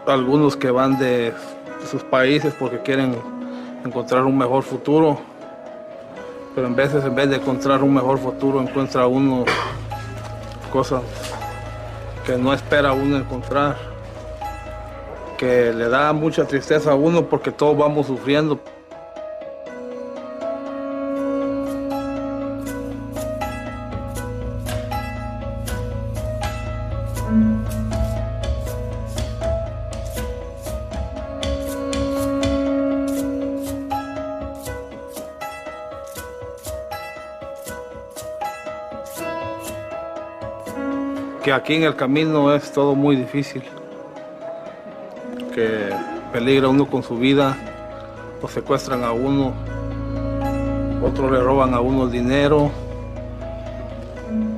algunos que van de sus países porque quieren encontrar un mejor futuro, pero en vez de encontrar un mejor futuro, encuentra uno cosas que no espera uno encontrar, que le da mucha tristeza a uno porque todos vamos sufriendo. Que aquí en el camino es todo muy difícil, que peligra uno con su vida, o secuestran a uno, otros le roban a uno el dinero,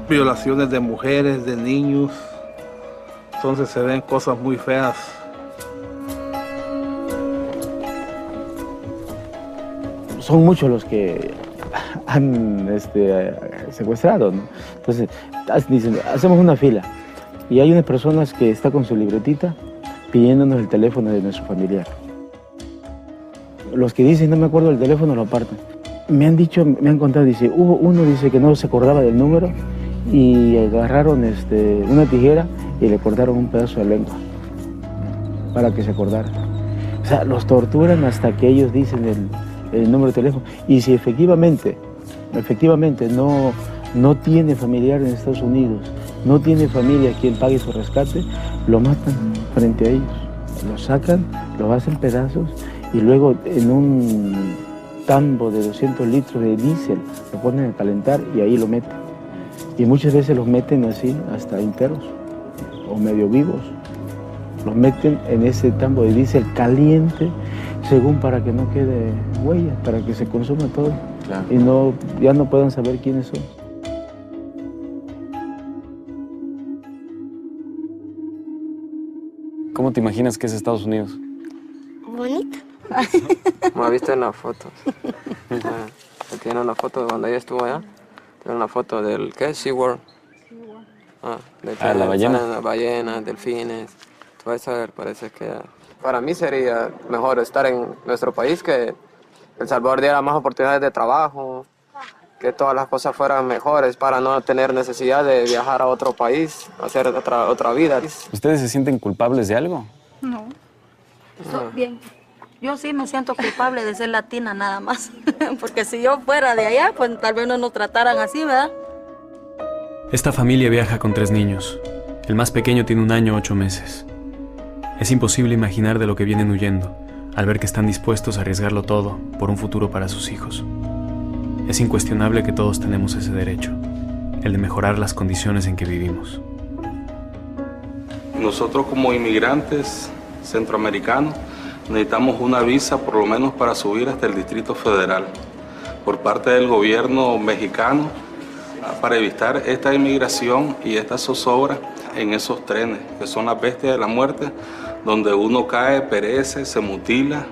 violaciones de mujeres, de niños, entonces se ven cosas muy feas. Son muchos los que han secuestrado, ¿no? Entonces dicen, hacemos una fila y hay unas personas que está con su libretita pidiéndonos el teléfono de nuestro familiar. Los que dicen no me acuerdo del teléfono lo apartan. Me han contado, dice, hubo uno dice que no se acordaba del número y agarraron una tijera y le cortaron un pedazo de lengua para que se acordara. O sea, los torturan hasta que ellos dicen el número de teléfono. Y si efectivamente no tiene familiar en Estados Unidos, no tiene familia quien pague su rescate, lo matan frente a ellos. Lo sacan, lo hacen pedazos y luego en un tambo de 200 litros de diésel lo ponen a calentar y ahí lo meten. Y muchas veces los meten así, hasta enteros o medio vivos. Los meten en ese tambo de diésel caliente, según para que no quede huella, para que se consuma todo. Claro. Y ya no puedan saber quiénes son. ¿Cómo te imaginas que es Estados Unidos? Bonito. Como has visto en las fotos. Tiene una foto de cuando ella estuvo allá. Tiene una foto del, ¿qué es? SeaWorld. La ballena. Las ballenas, delfines. Todo eso parece que... Para mí sería mejor estar en nuestro país, que El Salvador diera más oportunidades de trabajo, que todas las cosas fueran mejores para no tener necesidad de viajar a otro país, hacer otra vida. ¿Ustedes se sienten culpables de algo? No. Bien. Yo sí me siento culpable de ser latina nada más. Porque si yo fuera de allá, pues tal vez no nos trataran así, ¿verdad? Esta familia viaja con 3 niños. El más pequeño tiene 1 año 8 meses. Es imposible imaginar de lo que vienen huyendo, al ver que están dispuestos a arriesgarlo todo por un futuro para sus hijos. Es incuestionable que todos tenemos ese derecho, el de mejorar las condiciones en que vivimos. Nosotros como inmigrantes centroamericanos necesitamos una visa por lo menos para subir hasta el Distrito Federal por parte del gobierno mexicano para evitar esta inmigración y esta zozobra en esos trenes que son las bestias de la muerte, donde uno cae, perece, se mutila,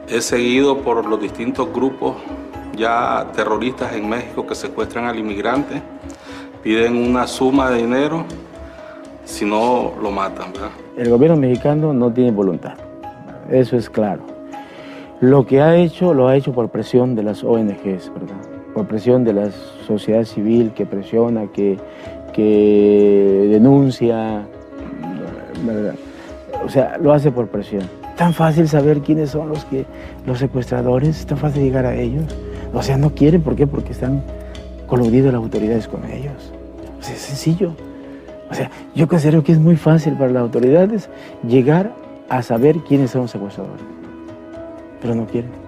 es seguido por los distintos grupos ya terroristas en México que secuestran al inmigrante, piden una suma de dinero, si no lo matan, ¿verdad? El gobierno mexicano no tiene voluntad, eso es claro. Lo que ha hecho, lo ha hecho por presión de las ONGs, ¿verdad? Por presión de la sociedad civil que presiona, que denuncia, ¿verdad? O sea, lo hace por presión. Tan fácil saber quiénes son los secuestradores, tan fácil llegar a ellos. O sea, no quieren, ¿por qué? Porque están coludidas las autoridades con ellos. O sea, es sencillo. O sea, yo considero que es muy fácil para las autoridades llegar a saber quiénes son los secuestradores. Pero no quieren.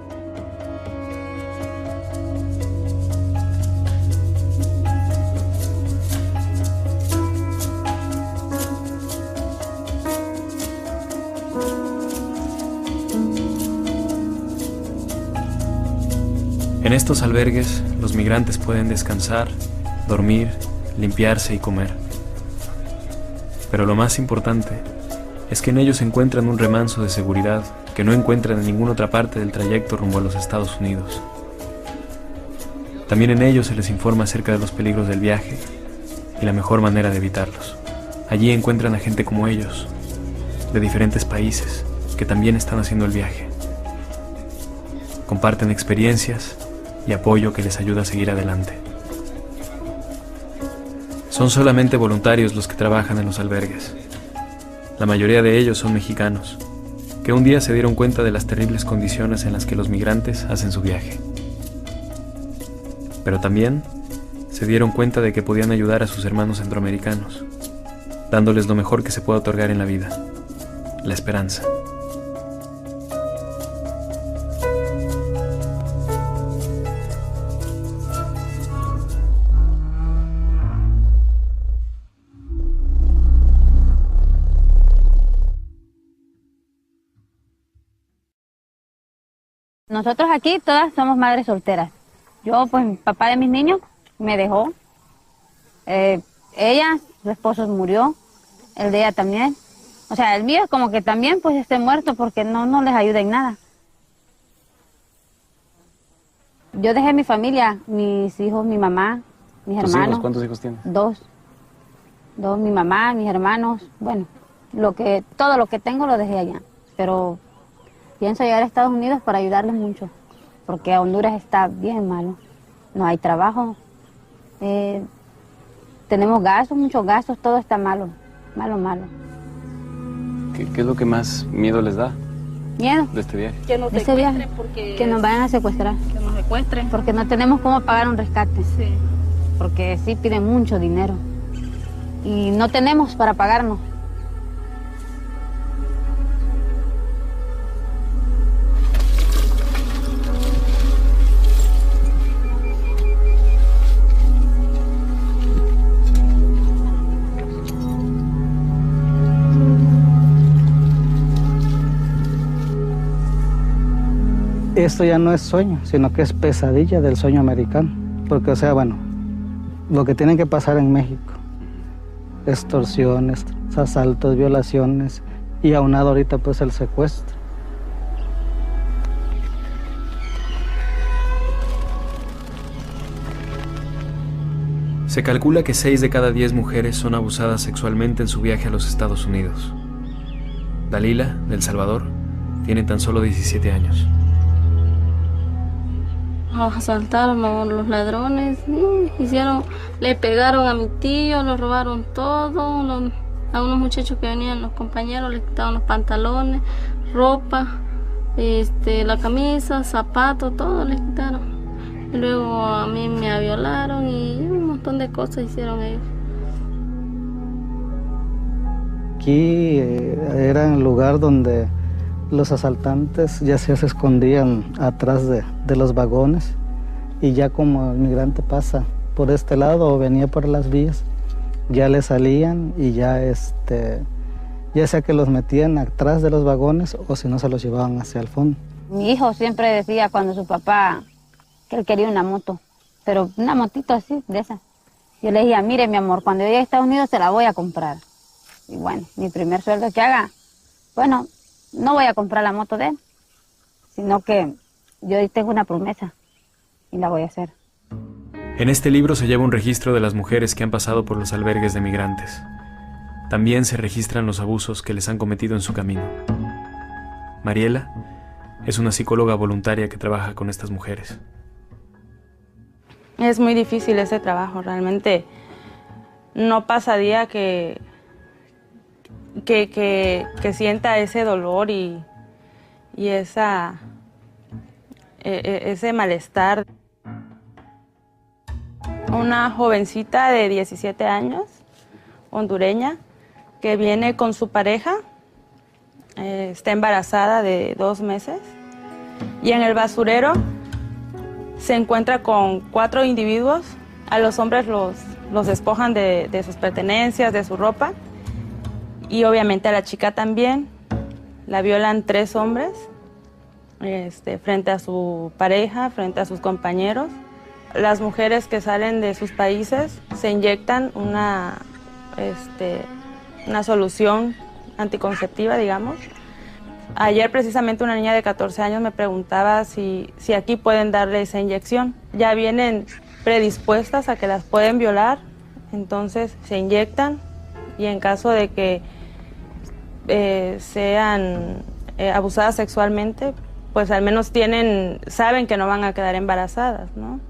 En estos albergues, los migrantes pueden descansar, dormir, limpiarse y comer. Pero lo más importante es que en ellos encuentran un remanso de seguridad que no encuentran en ninguna otra parte del trayecto rumbo a los Estados Unidos. También en ellos se les informa acerca de los peligros del viaje y la mejor manera de evitarlos. Allí encuentran a gente como ellos, de diferentes países que también están haciendo el viaje. Comparten experiencias y apoyo que les ayuda a seguir adelante. Son solamente voluntarios los que trabajan en los albergues. La mayoría de ellos son mexicanos, que un día se dieron cuenta de las terribles condiciones en las que los migrantes hacen su viaje. Pero también se dieron cuenta de que podían ayudar a sus hermanos centroamericanos, dándoles lo mejor que se puede otorgar en la vida, la esperanza. Nosotros aquí todas somos madres solteras. Yo, pues, mi papá de mis niños me dejó. Ella, su esposo murió, el de ella también. O sea, el mío como que también pues esté muerto porque no les ayuda en nada. Yo dejé mi familia, mis hijos, mi mamá, mis hermanos. Hijos? ¿Cuántos hijos tienes? Dos, mi mamá, mis hermanos. Bueno, todo lo que tengo lo dejé allá. Pero pienso llegar a Estados Unidos para ayudarles mucho, porque Honduras está bien malo. No hay trabajo, tenemos gastos, muchos gastos, todo está malo, malo. ¿Qué es lo que más miedo les da? ¿Miedo? De este viaje. Que nos secuestren porque... Que nos vayan a secuestrar. Que nos secuestren. Porque no tenemos cómo pagar un rescate. Sí. Porque sí piden mucho dinero. Y no tenemos para pagarnos. Esto ya no es sueño, sino que es pesadilla del sueño americano. Porque, o sea, bueno, lo que tienen que pasar en México, extorsiones, asaltos, violaciones, y aunado ahorita pues el secuestro. Se calcula que 6 de cada 10 mujeres son abusadas sexualmente en su viaje a los Estados Unidos. Dalila, de El Salvador, tiene tan solo 17 años. Nos asaltaron los ladrones, le pegaron a mi tío, lo robaron todo, a unos muchachos que venían, los compañeros, les quitaron los pantalones, ropa, la camisa, zapatos, todo les quitaron. Y luego a mí me violaron y un montón de cosas hicieron ellos. Aquí era el lugar donde los asaltantes ya se escondían atrás de los vagones, y ya como el migrante pasa por este lado o venía por las vías, ya le salían y ya sea que los metían atrás de los vagones o si no se los llevaban hacia el fondo. Mi hijo siempre decía cuando su papá que él quería una moto, pero una motito así, de esa. Yo le decía, mire mi amor, cuando yo llegue a Estados Unidos se la voy a comprar. Y bueno, mi primer sueldo que haga, bueno, no voy a comprar la moto de él, sino que yo tengo una promesa y la voy a hacer. En este libro se lleva un registro de las mujeres que han pasado por los albergues de migrantes. También se registran los abusos que les han cometido en su camino. Mariela es una psicóloga voluntaria que trabaja con estas mujeres. Es muy difícil ese trabajo, realmente no pasa día que sienta ese dolor y ese malestar. Una jovencita de 17 años, hondureña, que viene con su pareja, está embarazada de 2 meses, y en el basurero se encuentra con 4 individuos. A los hombres los despojan de sus pertenencias, de su ropa, y obviamente a la chica también. La violan 3 hombres frente a su pareja, frente a sus compañeros. Las mujeres que salen de sus países se inyectan una solución anticonceptiva, digamos. Ayer precisamente una niña de 14 años me preguntaba si aquí pueden darle esa inyección. Ya vienen predispuestas a que las pueden violar, entonces se inyectan, y en caso de que sean abusadas sexualmente, pues al menos saben que no van a quedar embarazadas, ¿no?